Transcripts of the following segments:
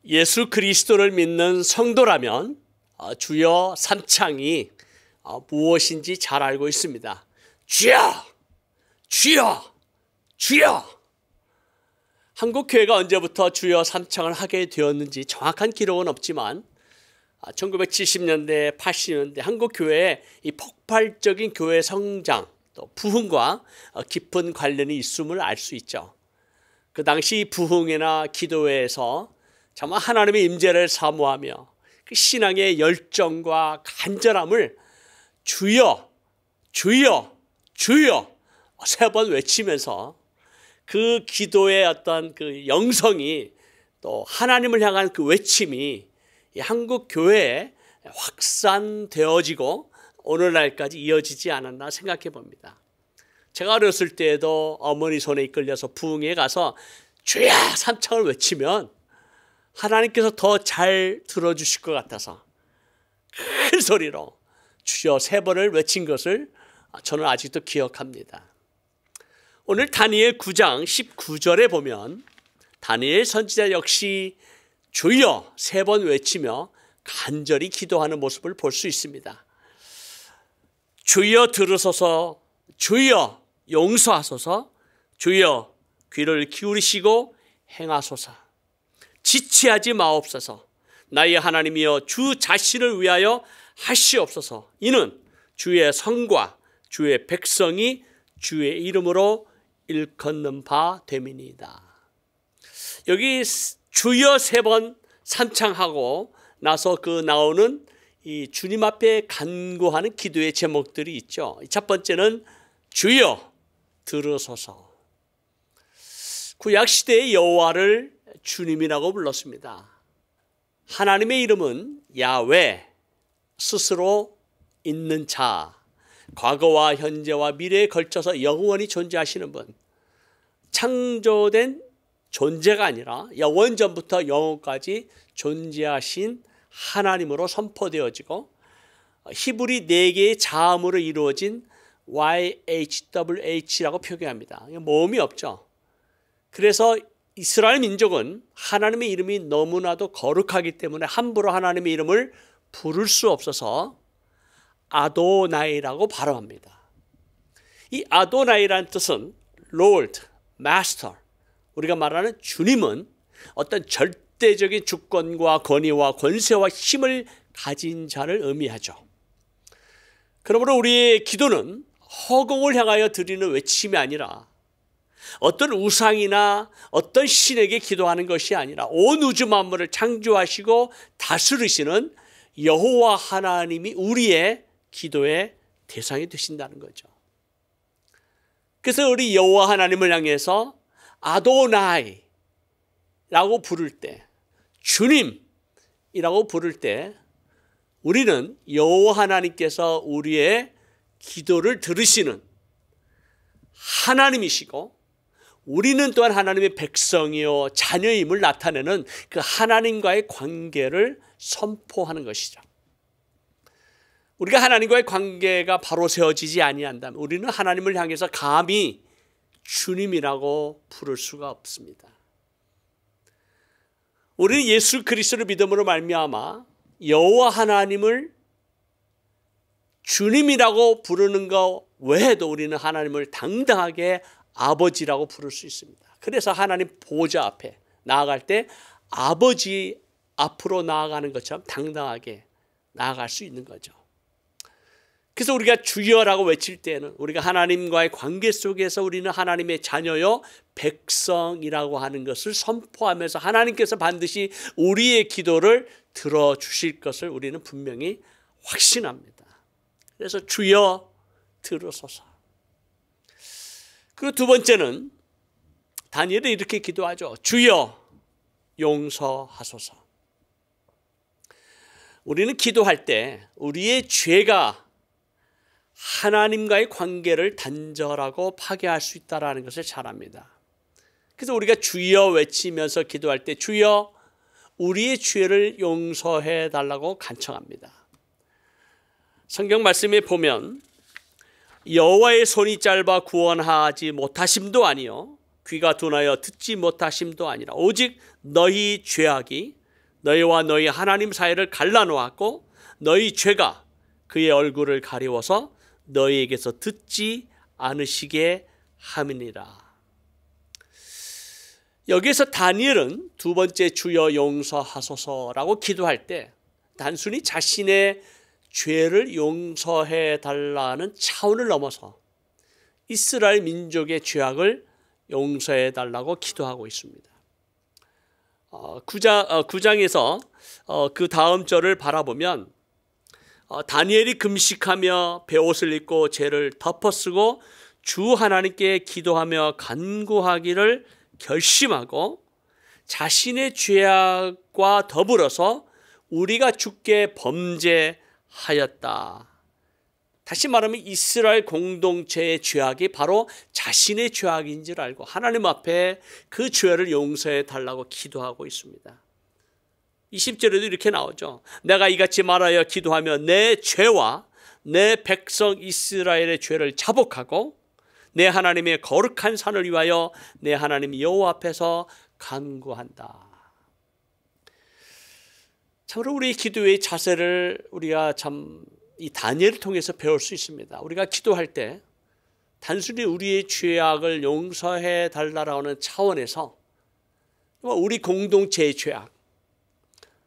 예수 그리스도를 믿는 성도라면 주여 삼창이 무엇인지 잘 알고 있습니다. 주여! 주여! 주여! 한국교회가 언제부터 주여 삼창을 하게 되었는지 정확한 기록은 없지만 1970년대, 80년대 한국교회의 이 폭발적인 교회 성장, 또 부흥과 깊은 관련이 있음을 알 수 있죠. 그 당시 부흥회나 기도회에서 정말 하나님의 임재를 사모하며 그 신앙의 열정과 간절함을 주여, 주여, 주여 3번 외치면서 그 기도의 어떤 그 영성이 또 하나님을 향한 그 외침이 이 한국 교회에 확산되어지고 오늘날까지 이어지지 않았나 생각해 봅니다. 제가 어렸을 때에도 어머니 손에 이끌려서 부흥회에 가서 주여 삼창을 외치면 하나님께서 더 잘 들어주실 것 같아서 큰 소리로 주여 3번을 외친 것을 저는 아직도 기억합니다. 오늘 다니엘 9장 19절에 보면 다니엘 선지자 역시 주여 3번 외치며 간절히 기도하는 모습을 볼 수 있습니다. 주여 들으소서, 주여 용서하소서, 주여 귀를 기울이시고 행하소서. 지체하지 마옵소서. 나의 하나님이여 주 자신을 위하여 하시옵소서. 이는 주의 성과 주의 백성이 주의 이름으로 일컫는 바 됨이니이다. 여기 주여 3번 삼창하고 나서 그 나오는 이 주님 앞에 간구하는 기도의 제목들이 있죠. 첫 번째는 주여 들으소서. 구약 시대의 여호와를 주님이라고 불렀습니다. 하나님의 이름은 야훼, 스스로 있는 자, 과거와 현재와 미래에 걸쳐서 영원히 존재하시는 분, 창조된 존재가 아니라 영원전부터 영원까지 존재하신 하나님으로 선포되어지고 히브리 4개의 자음으로 이루어진 YHWH라고 표기합니다. 모음이 없죠. 그래서 이스라엘 민족은 하나님의 이름이 너무나도 거룩하기 때문에 함부로 하나님의 이름을 부를 수 없어서 아도나이라고 발음합니다. 이 아도나이라는 뜻은 Lord, Master, 우리가 말하는 주님은 어떤 절대적인 주권과 권위와 권세와 힘을 가진 자를 의미하죠. 그러므로 우리의 기도는 허공을 향하여 드리는 외침이 아니라 어떤 우상이나 어떤 신에게 기도하는 것이 아니라 온 우주 만물을 창조하시고 다스리시는 여호와 하나님이 우리의 기도의 대상이 되신다는 거죠. 그래서 우리 여호와 하나님을 향해서 아도나이라고 부를 때, 주님이라고 부를 때 우리는 여호와 하나님께서 우리의 기도를 들으시는 하나님이시고 우리는 또한 하나님의 백성이요 자녀임을 나타내는 그 하나님과의 관계를 선포하는 것이죠. 우리가 하나님과의 관계가 바로 세워지지 아니한다면 우리는 하나님을 향해서 감히 주님이라고 부를 수가 없습니다. 우리는 예수 그리스도를 믿음으로 말미암아 여호와 하나님을 주님이라고 부르는 것 외에도 우리는 하나님을 당당하게 아버지라고 부를 수 있습니다. 그래서 하나님 보좌 앞에 나아갈 때 아버지 앞으로 나아가는 것처럼 당당하게 나아갈 수 있는 거죠. 그래서 우리가 주여라고 외칠 때는 우리가 하나님과의 관계 속에서 우리는 하나님의 자녀요 백성이라고 하는 것을 선포하면서 하나님께서 반드시 우리의 기도를 들어주실 것을 우리는 분명히 확신합니다. 그래서 주여 들으소서. 그리고 2번째는 다니엘은 이렇게 기도하죠. 주여 용서하소서. 우리는 기도할 때 우리의 죄가 하나님과의 관계를 단절하고 파괴할 수 있다는 것을 잘 압니다. 그래서 우리가 주여 외치면서 기도할 때 주여 우리의 죄를 용서해 달라고 간청합니다. 성경 말씀에 보면 여호와의 손이 짧아 구원하지 못하심도 아니요 귀가 둔하여 듣지 못하심도 아니라 오직 너희 죄악이 너희와 너희 하나님 사이를 갈라놓았고 너희 죄가 그의 얼굴을 가리워서 너희에게서 듣지 않으시게 함이니라. 여기에서 다니엘은 두 번째 주여 용서하소서라고 기도할 때 단순히 자신의 죄를 용서해 달라는 차원을 넘어서 이스라엘 민족의 죄악을 용서해 달라고 기도하고 있습니다. 9장에서 그 다음 절을 바라보면 다니엘이 금식하며 베옷을 입고 죄를 덮어쓰고 주 하나님께 기도하며 간구하기를 결심하고 자신의 죄악과 더불어서 우리가 주께 범죄하였다. 다시 말하면 이스라엘 공동체의 죄악이 바로 자신의 죄악인 줄 알고 하나님 앞에 그 죄를 용서해 달라고 기도하고 있습니다. 20절에도 이렇게 나오죠. 내가 이같이 말하여 기도하며 내 죄와 내 백성 이스라엘의 죄를 자복하고 내 하나님의 거룩한 산을 위하여 내 하나님 여호와 앞에서 간구한다. 참으로 우리 기도의 자세를 우리가 참 이 다니엘을 통해서 배울 수 있습니다. 우리가 기도할 때 단순히 우리의 죄악을 용서해 달라는 차원에서 우리 공동체의 죄악,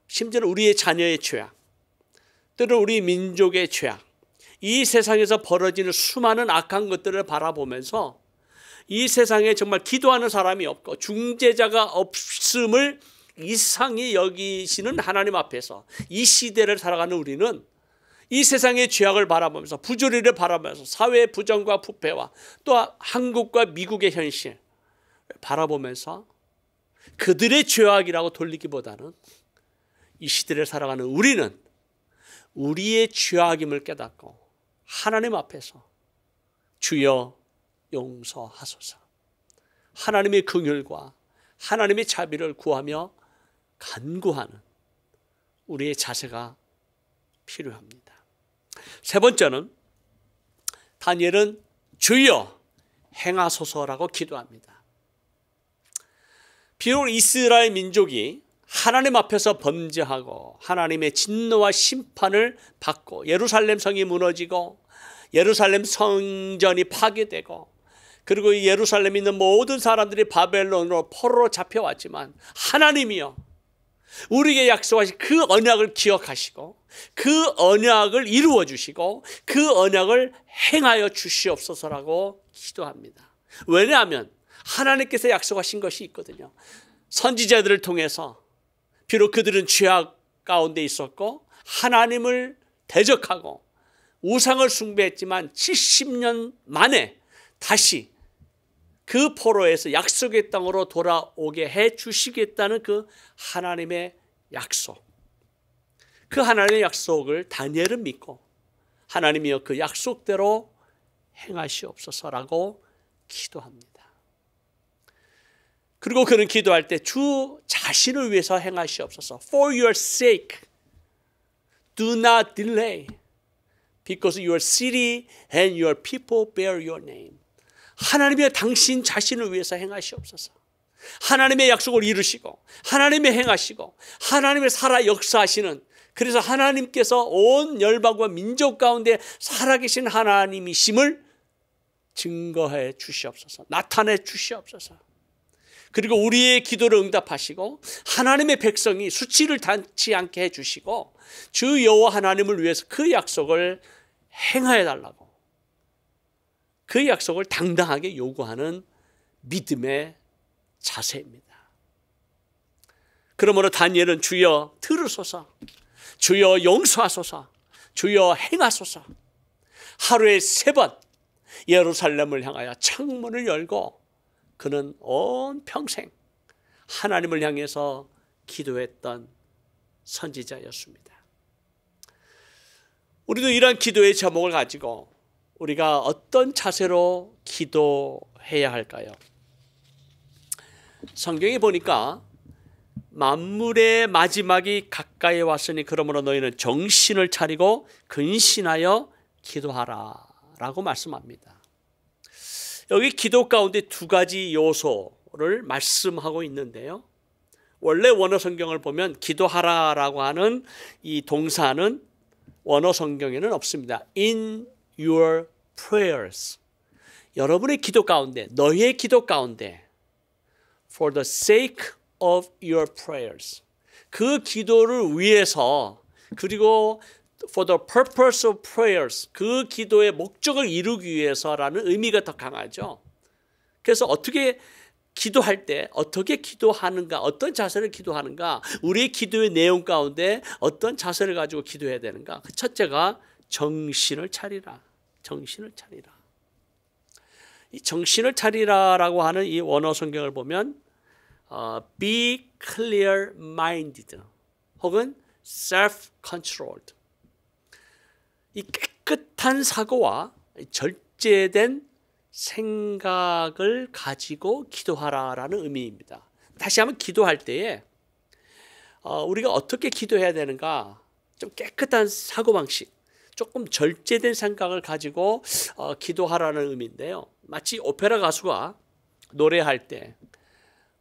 심지어 우리의 자녀의 죄악, 때로 우리 민족의 죄악, 이 세상에서 벌어지는 수많은 악한 것들을 바라보면서 이 세상에 정말 기도하는 사람이 없고 중재자가 없음을 이상히 여기시는 하나님 앞에서 이 시대를 살아가는 우리는 이 세상의 죄악을 바라보면서 부조리를 바라보면서 사회의 부정과 부패와 또 한국과 미국의 현실 바라보면서 그들의 죄악이라고 돌리기보다는 이 시대를 살아가는 우리는 우리의 죄악임을 깨닫고 하나님 앞에서 주여 용서하소서, 하나님의 긍휼과 하나님의 자비를 구하며 간구하는 우리의 자세가 필요합니다. 세 번째는 다니엘은 주여 행하소서라고 기도합니다. 비록 이스라엘 민족이 하나님 앞에서 범죄하고 하나님의 진노와 심판을 받고 예루살렘 성이 무너지고 예루살렘 성전이 파괴되고 그리고 이 예루살렘에 있는 모든 사람들이 바벨론으로 포로로 잡혀왔지만 하나님이여 우리에게 약속하신 그 언약을 기억하시고 그 언약을 이루어 주시고 그 언약을 행하여 주시옵소서라고 기도합니다. 왜냐하면 하나님께서 약속하신 것이 있거든요. 선지자들을 통해서 비록 그들은 죄악 가운데 있었고 하나님을 대적하고 우상을 숭배했지만 70년 만에 다시 그 포로에서 약속의 땅으로 돌아오게 해 주시겠다는 그 하나님의 약속, 그 하나님의 약속을 다니엘은 믿고 하나님이여 그 약속대로 행하시옵소서라고 기도합니다. 그리고 그는 기도할 때 주 자신을 위해서 행하시옵소서. For your sake, do not delay, because your city and your people bear your name. 하나님이여 당신 자신을 위해서 행하시옵소서. 하나님의 약속을 이루시고 하나님의 행하시고 하나님의 살아 역사하시는, 그래서 하나님께서 온 열방과 민족 가운데 살아계신 하나님이심을 증거해 주시옵소서. 나타내 주시옵소서. 그리고 우리의 기도를 응답하시고 하나님의 백성이 수치를 당치 않게 해주시고 주 여호와 하나님을 위해서 그 약속을 행하여 달라고, 그 약속을 당당하게 요구하는 믿음의 자세입니다. 그러므로 다니엘은 주여 들으소서, 주여 용서하소서, 주여 행하소서, 하루에 3번 예루살렘을 향하여 창문을 열고 그는 온 평생 하나님을 향해서 기도했던 선지자였습니다. 우리도 이러한 기도의 제목을 가지고 우리가 어떤 자세로 기도해야 할까요? 성경에 보니까 만물의 마지막이 가까이 왔으니 그러므로 너희는 정신을 차리고 근신하여 기도하라 라고 말씀합니다. 여기 기도 가운데 2가지 요소를 말씀하고 있는데요. 원래 원어 성경을 보면 기도하라라고 하는 이 동사는 원어 성경에는 없습니다. In your prayers. 여러분의 기도 가운데, 너희의 기도 가운데 for the sake of your prayers. 그 기도를 위해서 그리고 for the purpose of prayers. 그 기도의 목적을 이루기 위해서라는 의미가 더 강하죠. 그래서 어떻게 기도할 때 어떻게 기도하는가, 어떤 자세를 기도하는가, 우리의 기도의 내용 가운데 어떤 자세를 가지고 기도해야 되는가. 그 첫째가 정신을 차리라. 정신을 차리라. 이 정신을 차리라라고 하는 이 원어 성경을 보면 be clear-minded 혹은 self-controlled. 이 깨끗한 사고와 절제된 생각을 가지고 기도하라라는 의미입니다. 다시 한번 기도할 때에 우리가 어떻게 기도해야 되는가, 좀 깨끗한 사고방식, 조금 절제된 생각을 가지고 기도하라는 의미인데요. 마치 오페라 가수가 노래할 때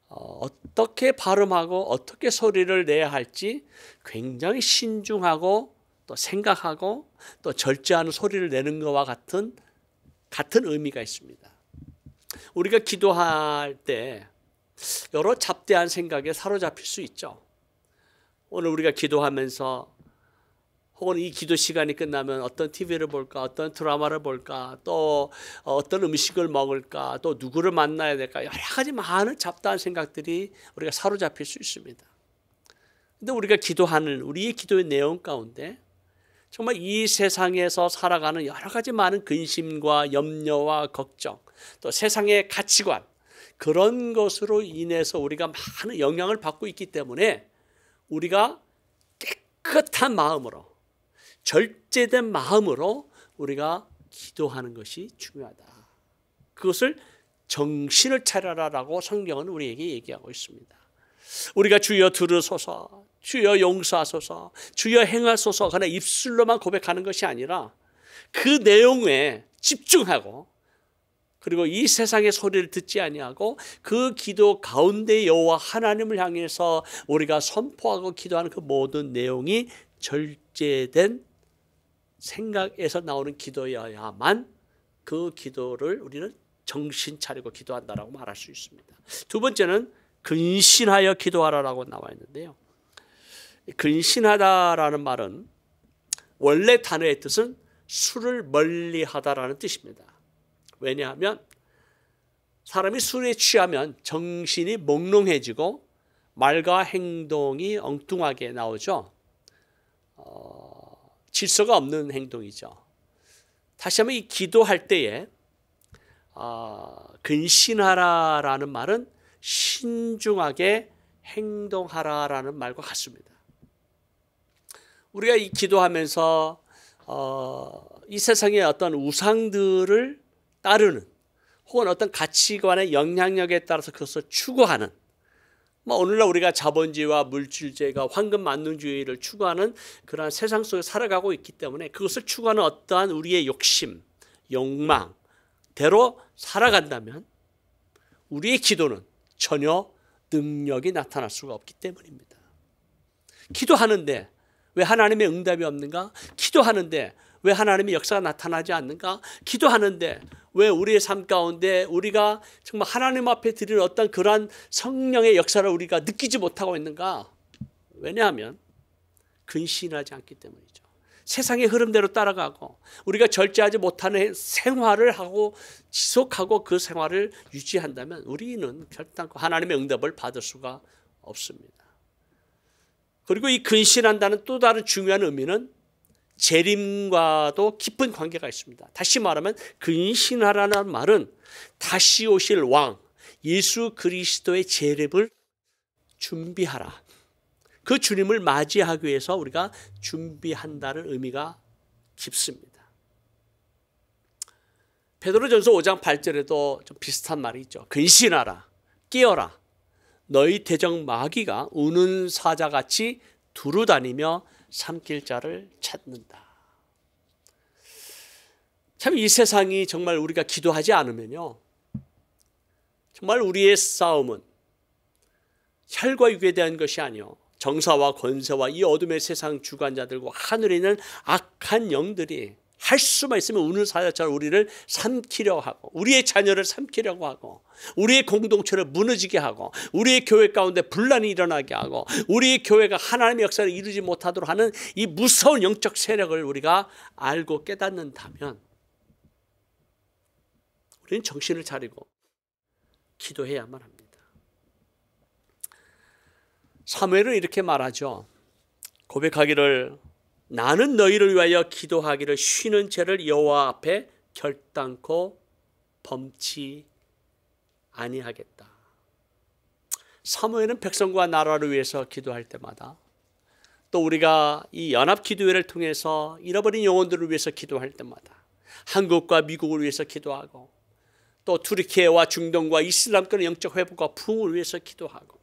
어떻게 발음하고 어떻게 소리를 내야 할지 굉장히 신중하고 또 생각하고 또 절제하는 소리를 내는 것과 같은 의미가 있습니다. 우리가 기도할 때 여러 잡대한 생각에 사로잡힐 수 있죠. 오늘 우리가 기도하면서 혹은 이 기도 시간이 끝나면 어떤 TV를 볼까, 어떤 드라마를 볼까, 또 어떤 음식을 먹을까, 또 누구를 만나야 될까, 여러 가지 많은 잡다한 생각들이 우리가 사로잡힐 수 있습니다. 근데 우리가 기도하는 우리의 기도의 내용 가운데 정말 이 세상에서 살아가는 여러 가지 많은 근심과 염려와 걱정, 또 세상의 가치관, 그런 것으로 인해서 우리가 많은 영향을 받고 있기 때문에 우리가 깨끗한 마음으로, 절제된 마음으로 우리가 기도하는 것이 중요하다. 그것을 정신을 차려라라고 성경은 우리에게 얘기하고 있습니다. 우리가 주여 들으소서, 주여 용서하소서, 주여 행하소서 그냥 입술로만 고백하는 것이 아니라 그 내용에 집중하고, 그리고 이 세상의 소리를 듣지 아니하고 그 기도 가운데 여호와 하나님을 향해서 우리가 선포하고 기도하는 그 모든 내용이 절제된 생각에서 나오는 기도여야만 그 기도를 우리는 정신 차리고 기도한다라고 말할 수 있습니다. 두 번째는 근신하여 기도하라라고 나와 있는데요. 근신하다라는 말은 원래 단어의 뜻은 술을 멀리하다라는 뜻입니다. 왜냐하면 사람이 술에 취하면 정신이 몽롱해지고 말과 행동이 엉뚱하게 나오죠. 질서가 없는 행동이죠. 다시 한번 이 기도할 때에 근신하라라는 말은 신중하게 행동하라라는 말과 같습니다. 우리가 이 기도하면서 이 세상의 어떤 우상들을 따르는 혹은 어떤 가치관의 영향력에 따라서 그것을 추구하는, 오늘날 우리가 자본주의와 물질주의가 황금만능주의를 추구하는 그러한 세상 속에 살아가고 있기 때문에 그것을 추구하는 어떠한 우리의 욕심, 욕망대로 살아간다면 우리의 기도는 전혀 능력이 나타날 수가 없기 때문입니다. 기도하는데 왜 하나님의 응답이 없는가? 기도하는데 왜 하나님의 역사가 나타나지 않는가? 기도하는데 왜 우리의 삶 가운데 우리가 정말 하나님 앞에 드리는 어떤 그러한 성령의 역사를 우리가 느끼지 못하고 있는가? 왜냐하면 근신하지 않기 때문이죠. 세상의 흐름대로 따라가고 우리가 절제하지 못하는 생활을 하고 지속하고 그 생활을 유지한다면 우리는 결단코 하나님의 응답을 받을 수가 없습니다. 그리고 이 근신한다는 또 다른 중요한 의미는 재림과도 깊은 관계가 있습니다. 다시 말하면 근신하라는 말은 다시 오실 왕 예수 그리스도의 재림을 준비하라. 그 주님을 맞이하기 위해서 우리가 준비한다는 의미가 깊습니다. 베드로전서 5장 8절에도 좀 비슷한 말이 있죠. 근신하라, 깨어라. 너희 대적 마귀가 우는 사자같이 두루다니며 삼킬 자를 찾는다. 참 이 세상이 정말 우리가 기도하지 않으면요, 정말 우리의 싸움은 혈과 육에 대한 것이 아니요 정사와 권세와 이 어둠의 세상 주관자들과 하늘에 있는 악한 영들이 할 수만 있으면 우는 사자처럼 우리를 삼키려고 하고 우리의 자녀를 삼키려고 하고 우리의 공동체를 무너지게 하고 우리의 교회 가운데 분란이 일어나게 하고 우리의 교회가 하나님의 역사를 이루지 못하도록 하는 이 무서운 영적 세력을 우리가 알고 깨닫는다면 우리는 정신을 차리고 기도해야만 합니다. 사무엘은 이렇게 말하죠. 고백하기를 나는 너희를 위하여 기도하기를 쉬는 죄를 여호와 앞에 결단코 범치 아니하겠다. 사무엘은 백성과 나라를 위해서 기도할 때마다 또 우리가 이 연합기도회를 통해서 잃어버린 영혼들을 위해서 기도할 때마다 한국과 미국을 위해서 기도하고 또 투르키예와 중동과 이슬람권의 영적 회복과 부흥을 위해서 기도하고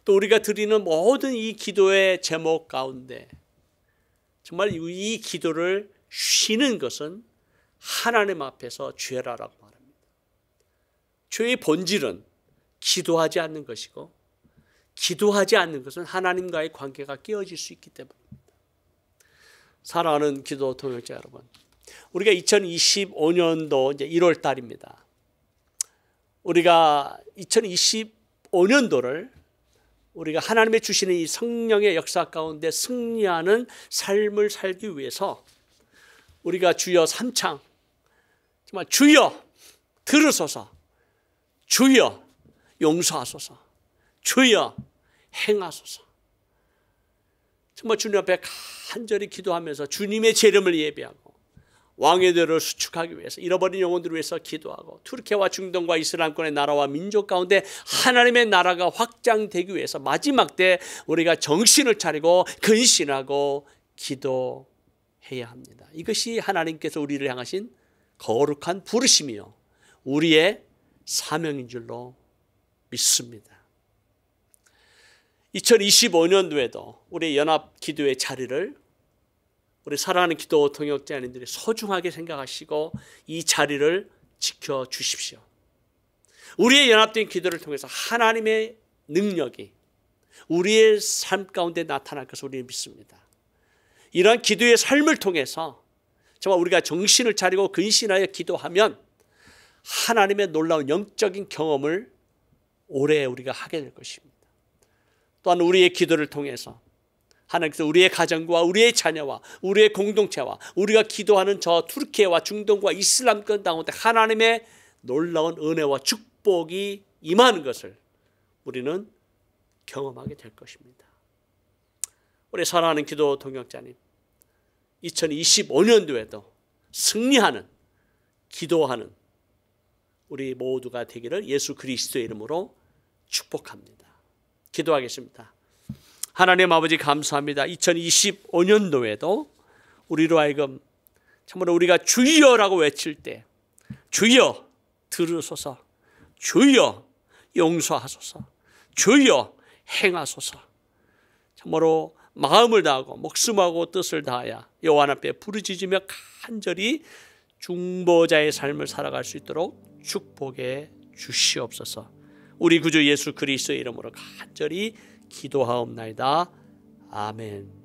또 우리가 드리는 모든 이 기도의 제목 가운데 정말 이 기도를 쉬는 것은 하나님 앞에서 죄라라고 말합니다. 죄의 본질은 기도하지 않는 것이고 기도하지 않는 것은 하나님과의 관계가 깨어질 수 있기 때문입니다. 사랑하는 기도 동역자 여러분, 우리가 2025년도 이제 1월 달입니다. 우리가 2025년도를 우리가 하나님의 주시는 이 성령의 역사 가운데 승리하는 삶을 살기 위해서 우리가 주여 삼창 정말 주여 들으소서, 주여 용서하소서, 주여 행하소서, 정말 주님 앞에 간절히 기도하면서 주님의 재림을 예비하고 왕의 대를 수축하기 위해서 잃어버린 영혼들을 위해서 기도하고 투르키와 중동과 이슬람권의 나라와 민족 가운데 하나님의 나라가 확장되기 위해서 마지막 때 우리가 정신을 차리고 근신하고 기도해야 합니다. 이것이 하나님께서 우리를 향하신 거룩한 부르심이요 우리의 사명인 줄로 믿습니다. 2025년도에도 우리 연합기도의 자리를 우리 사랑하는 기도 동역자님들이 소중하게 생각하시고 이 자리를 지켜주십시오. 우리의 연합된 기도를 통해서 하나님의 능력이 우리의 삶 가운데 나타날 것을 우리는 믿습니다. 이러한 기도의 삶을 통해서 정말 우리가 정신을 차리고 근신하여 기도하면 하나님의 놀라운 영적인 경험을 오래 우리가 하게 될 것입니다. 또한 우리의 기도를 통해서 하나님께서 우리의 가정과 우리의 자녀와 우리의 공동체와 우리가 기도하는 저 투르키예와 중동과 이슬람권 가운데 하나님의 놀라운 은혜와 축복이 임하는 것을 우리는 경험하게 될 것입니다. 우리 사랑하는 기도 동역자님, 2025년도에도 승리하는 기도하는 우리 모두가 되기를 예수 그리스도의 이름으로 축복합니다. 기도하겠습니다. 하나님 아버지 감사합니다. 2025년도에도 우리로 하여금 참으로 우리가 주여라고 외칠 때 주여 들으소서, 주여 용서하소서, 주여 행하소서, 참으로 마음을 다하고 목숨하고 뜻을 다하여 여호와 앞에 부르짖으며 간절히 중보자의 삶을 살아갈 수 있도록 축복해 주시옵소서. 우리 구주 예수 그리스도의 이름으로 간절히 기도하옵나이다. 아멘.